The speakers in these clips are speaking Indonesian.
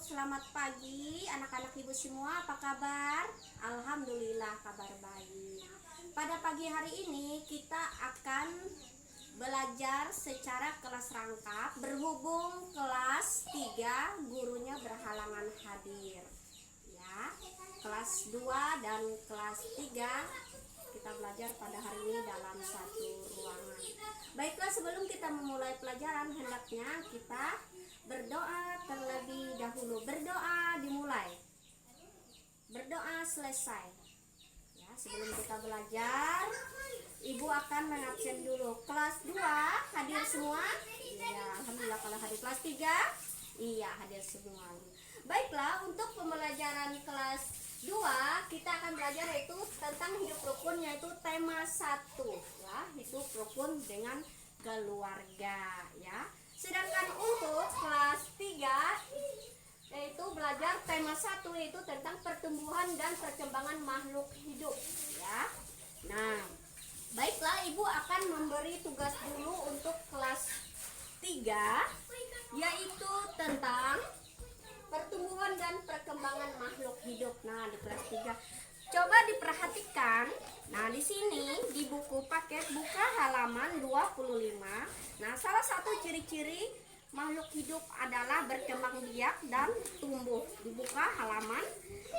selamat pagi anak-anak ibu semua, apa kabar? Alhamdulillah kabar baik. Pada pagi hari ini kita akan belajar secara kelas rangkap. Berhubung kelas 3 gurunya berhalangan hadir ya. Kelas 2 dan kelas 3 kita belajar pada hari ini dalam satu ruangan. Baiklah, sebelum kita memulai pelajaran hendaknya kita berdoa terlebih dahulu. Berdoa dimulai, berdoa selesai ya. Sebelum kita belajar, ibu akan mengabsen dulu. Kelas 2 hadir semua? Iya, alhamdulillah. Kalau hadir kelas 3? Iya, hadir semua. Baiklah, untuk pembelajaran kelas 2 kita akan belajar yaitu tentang hidup rukun, yaitu tema 1 ya, hidup rukun dengan keluarga ya. Sedangkan untuk kelas 3 yaitu belajar tema 1 yaitu tentang pertumbuhan dan perkembangan makhluk hidup ya. Nah, baiklah, ibu akan memberi tugas dulu untuk kelas 3 yaitu tentang pertumbuhan dan perkembangan makhluk hidup. Nah, di kelas 3 coba diperhatikan. Nah, di sini di buku paket buka halaman 25. Nah, salah satu ciri-ciri makhluk hidup adalah berkembang biak dan tumbuh. Dibuka halaman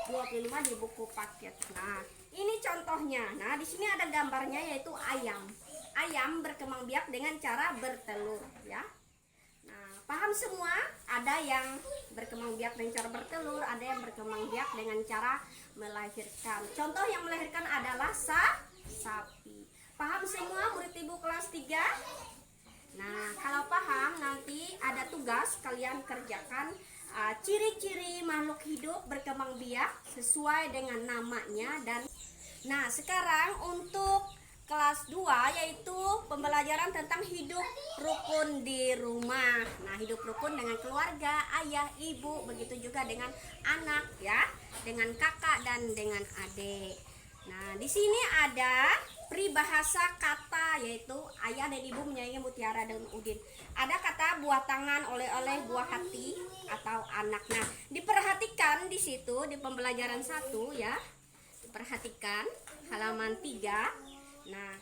25 di buku paket. Nah, ini contohnya. Nah, di sini ada gambarnya yaitu ayam. Ayam berkembang biak dengan cara bertelur ya. Nah, paham semua? Ada yang berkembang biak dengan cara bertelur, ada yang berkembang biak dengan cara melahirkan. Contoh yang melahirkan adalah sapi. Paham semua murid ibu kelas 3? Nah, kalau paham nanti ada tugas kalian kerjakan ciri-ciri makhluk hidup berkembang biak sesuai dengan namanya. Dan nah, sekarang untuk kelas 2 yaitu pembelajaran tentang hidup rukun di rumah. Nah, hidup rukun dengan keluarga, ayah, ibu, begitu juga dengan anak ya, dengan kakak dan dengan adik. Nah, di sini ada peribahasa kata yaitu ayah dan ibu menyayangi Mutiara dan Udin. Ada kata buah tangan, oleh-oleh, buah hati atau anak. Nah, diperhatikan di situ di pembelajaran 1 ya. Diperhatikan halaman 3. Nah,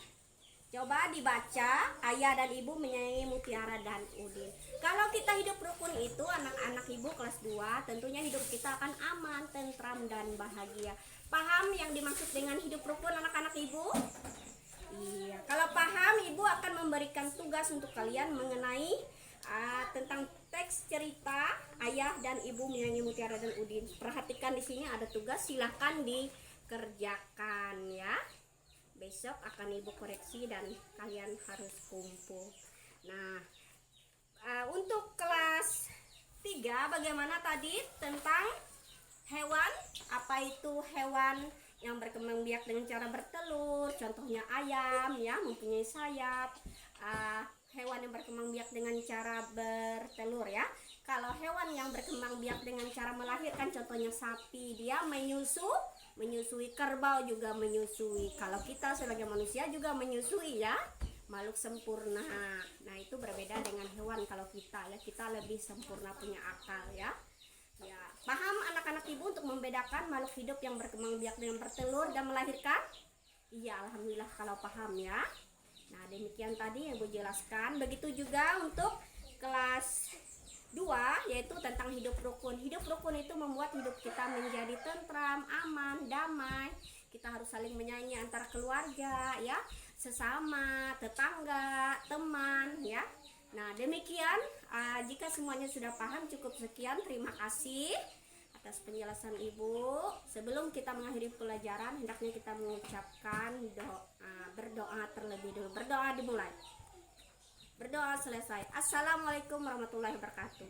coba dibaca, ayah dan ibu menyayangi Mutiara dan Udin. Kalau kita hidup rukun itu anak-anak ibu kelas 2, tentunya hidup kita akan aman, tentram dan bahagia. Paham yang dimaksud dengan hidup rukun anak-anak ibu? Iya, kalau paham ibu akan memberikan tugas untuk kalian mengenai tentang teks cerita ayah dan ibu menyayangi Mutiara dan Udin. Perhatikan di sini ada tugas, silahkan dikerjakan ya. Besok akan ibu koreksi dan kalian harus kumpul. Nah, untuk kelas 3 bagaimana tadi tentang hewan? Apa itu hewan yang berkembang biak dengan cara bertelur? Contohnya ayam ya, mempunyai sayap. Hewan yang berkembang biak dengan cara bertelur ya. Kalau hewan yang berkembang biak dengan cara melahirkan, contohnya sapi, dia menyusui, kerbau juga menyusui. Kalau kita sebagai manusia juga menyusui ya, makhluk sempurna. Nah, itu berbeda dengan hewan. Kalau kita ya, kita lebih sempurna, punya akal ya. Ya, paham anak-anak ibu untuk membedakan makhluk hidup yang berkembang biak dengan bertelur dan melahirkan? Iya, alhamdulillah kalau paham ya. Nah, demikian tadi yang ibu jelaskan. Begitu juga untuk kelas 2 yaitu tentang hidup rukun. Hidup rukun itu membuat hidup kita menjadi tentram, aman, damai. Kita harus saling menyayangi antara keluarga ya, sesama, tetangga, teman ya. Nah, demikian jika semuanya sudah paham, cukup sekian. Terima kasih atas penjelasan ibu. Sebelum kita mengakhiri pelajaran, hendaknya kita mengucapkan berdoa terlebih dulu. Berdoa dimulai. Berdoa selesai. Assalamualaikum warahmatullahi wabarakatuh.